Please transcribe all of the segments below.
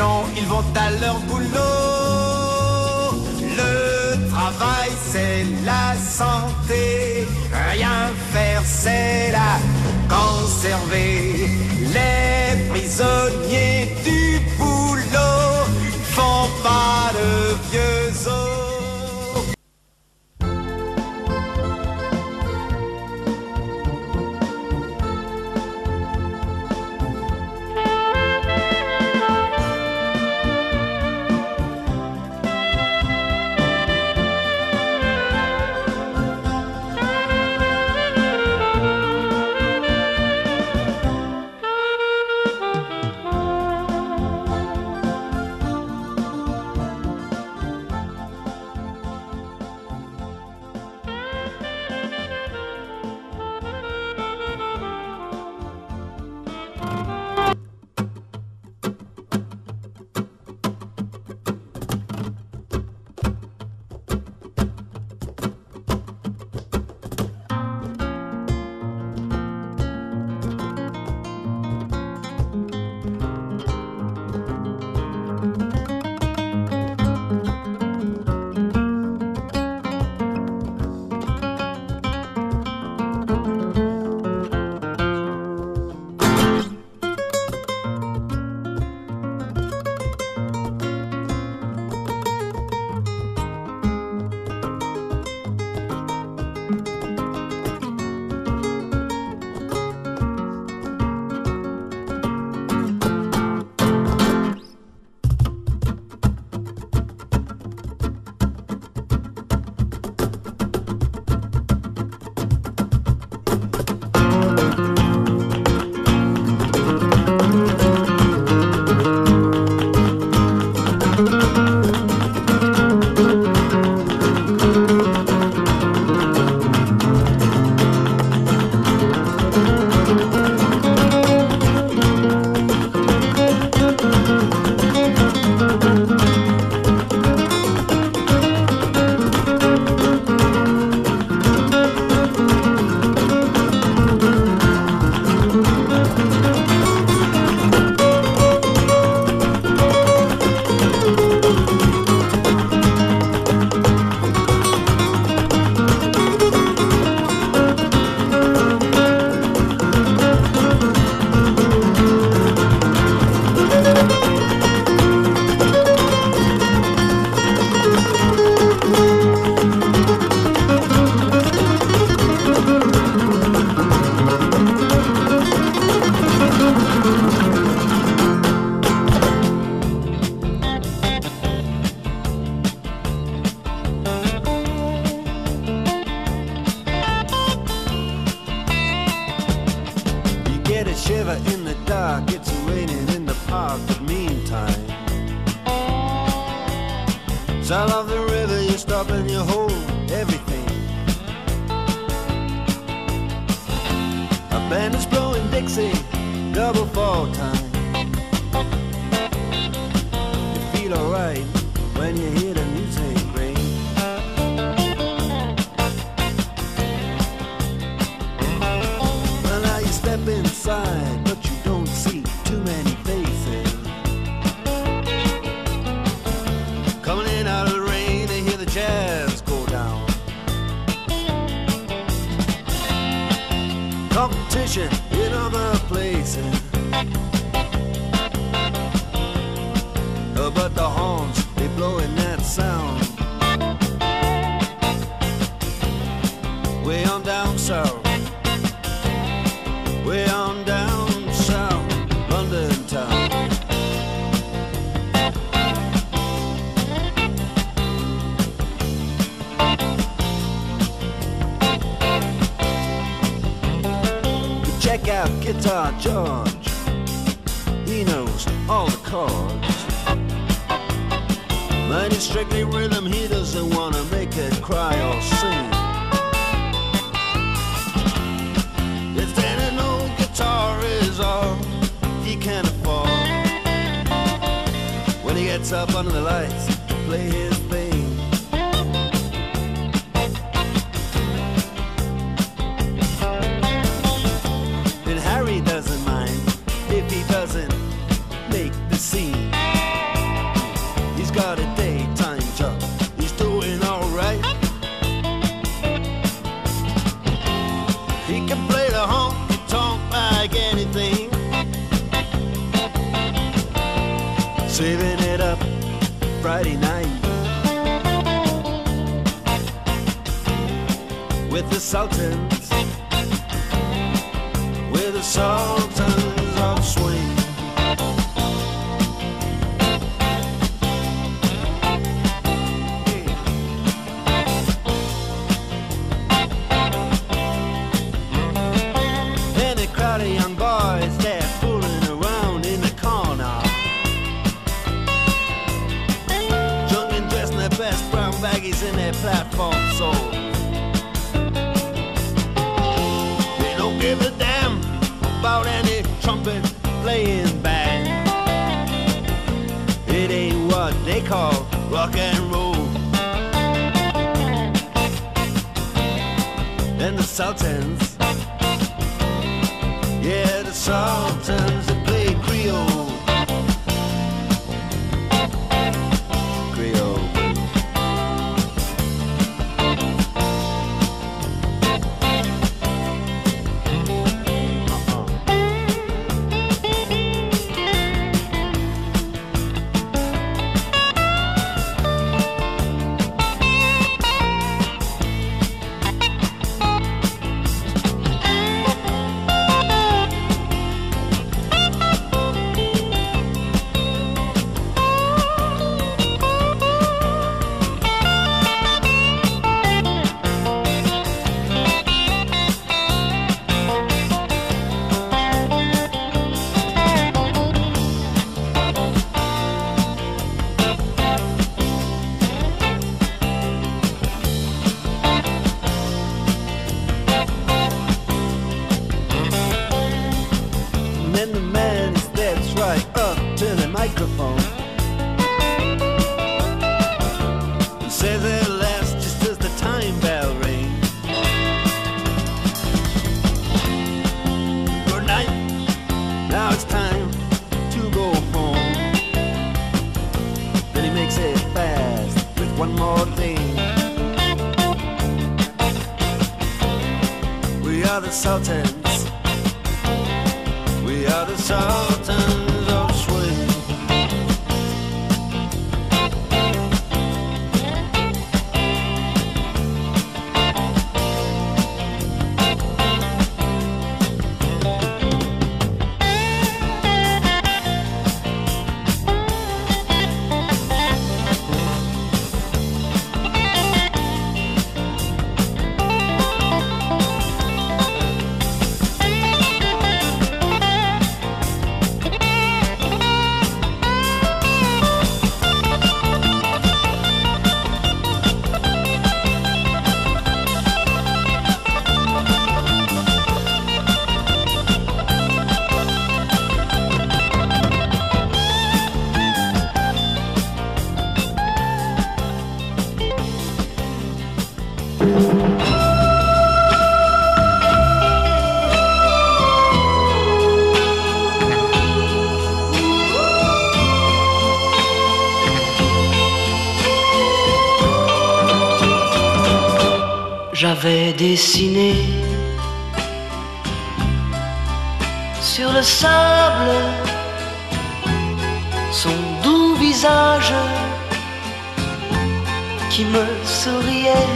non, ils vont à leur boulot. Le travail, c'est la santé. Rien faire, c'est la conserver. Les prisonniers du boulot font pas de vieux os. In the dark, it's raining in the park, but meantime, south of the river, you stop and you hold everything. A band is blowing Dixie, double fall time. You feel alright when you hear the music ring. Well, now you step inside, but you don't see too many faces. Coming in out of the rain, they hear the jazz go down. Competition in other places, but the horns, they blowing that sound. Way on down south, way on down south, London town. Check out Guitar George, he knows all the chords. But it's strictly rhythm, he doesn't want to make it cry or sing. If any old guitar is all he can afford, when he gets up under the lights to play his thing. And Harry doesn't mind if he doesn't make the scene. saving it up Friday night with the Sultans, with the Sultans of Swing. Crowd of young boys, they're fooling around in the corner, drunk and dressed in their best brown baggies in their platform soles. They don't give a damn about any trumpet playing band. It ain't what they call rock and roll. And the Sultans, yeah, the Sultans that play Creole. Creole. Microphone says it lasts just as the time bell rings. Good night, now it's time to go home. Then he makes it fast with one more thing. We are the Sultans, we are the Sultans of Swing. J'avais dessiné sur le sable son doux visage qui me souriait.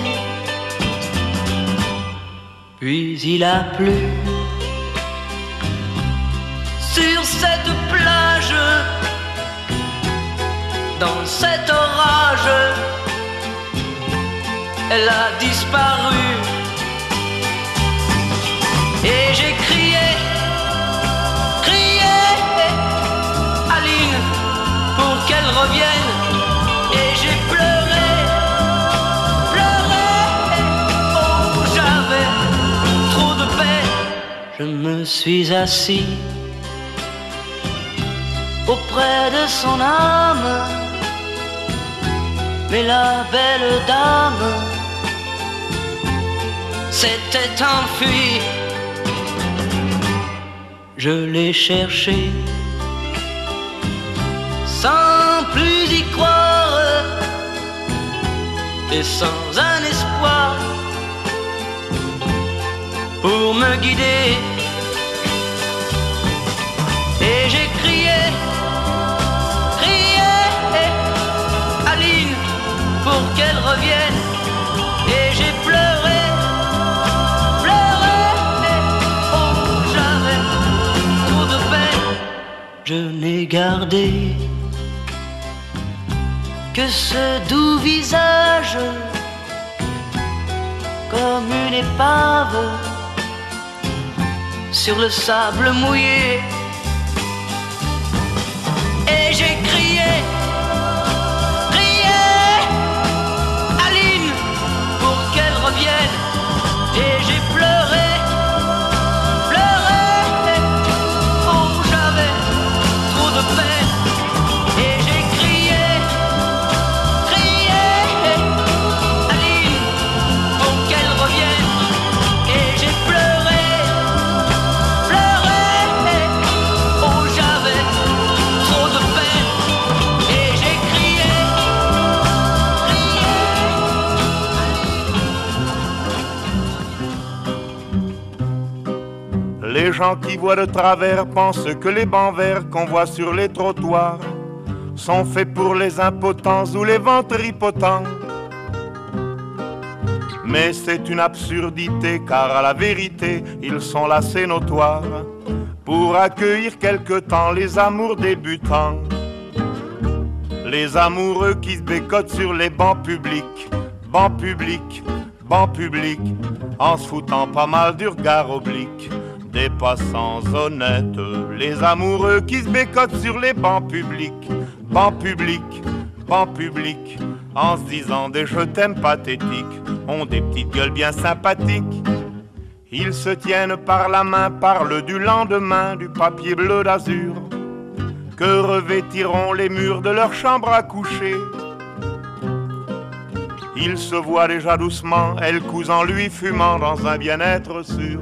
Puis il a plu sur cette plage, dans cet orage. Elle a disparu et j'ai crié, crié, Aline, pour qu'elle revienne. Et j'ai pleuré, pleuré, oh j'avais trop de peine. Je me suis assis auprès de son âme, mais la belle dame s'était enfuie. Je l'ai cherchée sans plus y croire et sans un espoir pour me guider. Et j'ai crié, crié, n'ai gardé que ce doux visage comme une épave sur le sable mouillé. Et j'ai crié, crié, Aline, pour qu'elle revienne. Et j'ai pleuré, pleuré, oh j'avais trop de peine. Et j'ai crié, crié, Aline, pour qu'elle revienne. Et j'ai pleuré, pleuré, oh j'avais trop de peine. Et j'ai crié, Les gens qui voient de travers pensent que les bancs verts qu'on voit sur les trottoirs sont faits pour les impotents ou les ventripotents. Mais c'est une absurdité, car à la vérité, ils sont là, c'est notoire, pour accueillir quelque temps les amours débutants. Les amoureux qui se bécotent sur les bancs publics, bancs publics, bancs publics, en se foutant pas mal du regard oblique des passants honnêtes. Les amoureux qui se bécotent sur les bancs publics, bancs publics, bancs publics, en se disant des je t'aime pathétiques, ont des petites gueules bien sympathiques. Ils se tiennent par la main, parlent du lendemain, du papier bleu d'azur que revêtiront les murs de leur chambre à coucher. Ils se voient déjà doucement, elle cousant lui fumant dans un bien-être sûr,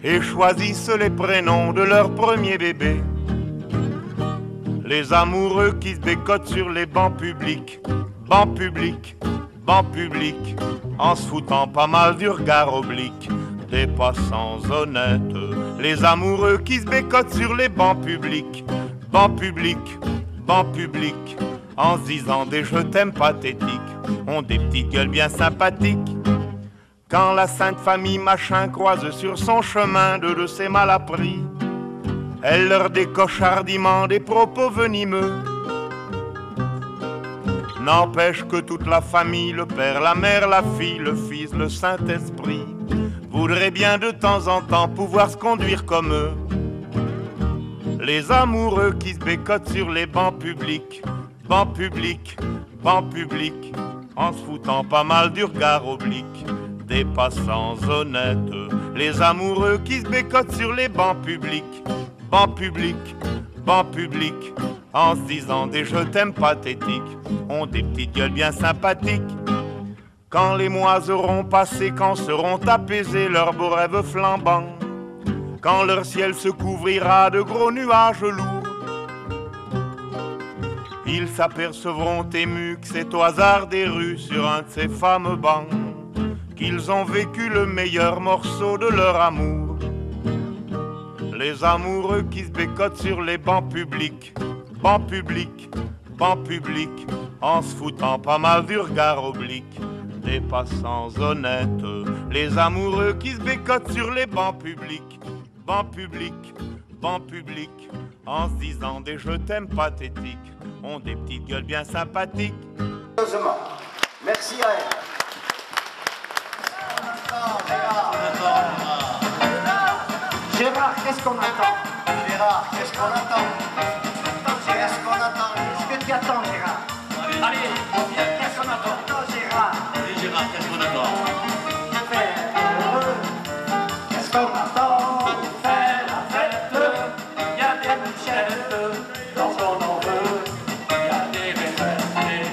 et choisissent les prénoms de leur premier bébé. Les amoureux qui se bécotent sur les bancs publics, bancs publics, bancs publics, en se foutant pas mal du regard oblique des passants honnêtes. Les amoureux qui se bécotent sur les bancs publics, bancs publics, bancs publics, en se disant des je t'aime pathétiques, ont des petites gueules bien sympathiques. Quand la sainte famille machin croise sur son chemin de ses malappris, elle leur décoche hardiment des propos venimeux. N'empêche que toute la famille, le père, la mère, la fille, le fils, le Saint-Esprit, voudraient bien de temps en temps pouvoir se conduire comme eux. Les amoureux qui se bécotent sur les bancs publics, bancs publics, bancs publics, en se foutant pas mal du regard oblique des passants honnêtes. Les amoureux qui se bécotent sur les bancs publics, bancs publics, bancs publics, en se disant des je t'aime pathétiques, ont des petites gueules bien sympathiques. Quand les mois auront passé, quand seront apaisés leurs beaux rêves flambants, quand leur ciel se couvrira de gros nuages lourds, ils s'apercevront émus que c'est au hasard des rues, sur un de ces fameux bancs, qu'ils ont vécu le meilleur morceau de leur amour. Les amoureux qui se bécotent sur les bancs publics, bancs publics, bancs publics, en se foutant pas mal du regard oblique des passants honnêtes. Les amoureux qui se bécotent sur les bancs publics, bancs publics, bancs publics, en se disant des je t'aime pathétiques, ont des petites gueules bien sympathiques. Merci à elle. Gérard, qu'est-ce qu'on attend? Gérard, qu'est-ce qu'on attend? Qu'est-ce qu'on attend? Qu'est-ce que tu attends, Gérard? Allez, qu'est-ce qu'on attend? Attends, Gérard. Allez, Gérard, qu'est-ce qu'on attend? Qu'est-ce qu'on attend? Fais la fête, il y a des bouchettes, dans son en veut, il y a des recettes, des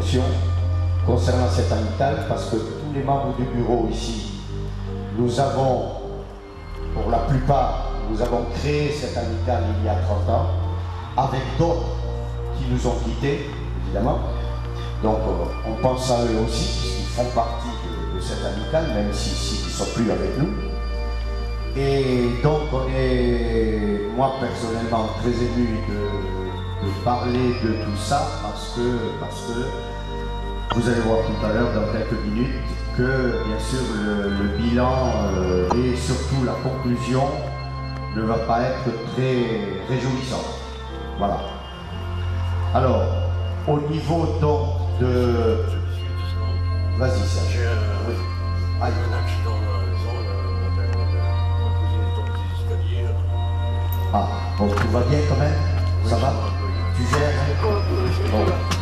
introduction concernant cette amicale, parce que tous les membres du bureau ici, nous avons, pour la plupart, nous avons créé cette amicale il y a 30 ans, avec d'autres qui nous ont quittés, évidemment. Donc on pense à eux aussi, puisqu'ils font partie de cette amicale, même s'ils ne sont plus avec nous. Et donc on est, moi personnellement, très ému de parler de tout ça, parce que vous allez voir tout à l'heure, dans quelques minutes, que bien sûr le bilan et surtout la conclusion ne va pas être très réjouissant. Voilà. Alors, au niveau donc de... Vas-y Serge. Oui. Aïe. Un accident dans la maison, ma cousine est tombée des escaliers. Ah, bon, tout va bien quand même? Ça va? Tu gères? Bon.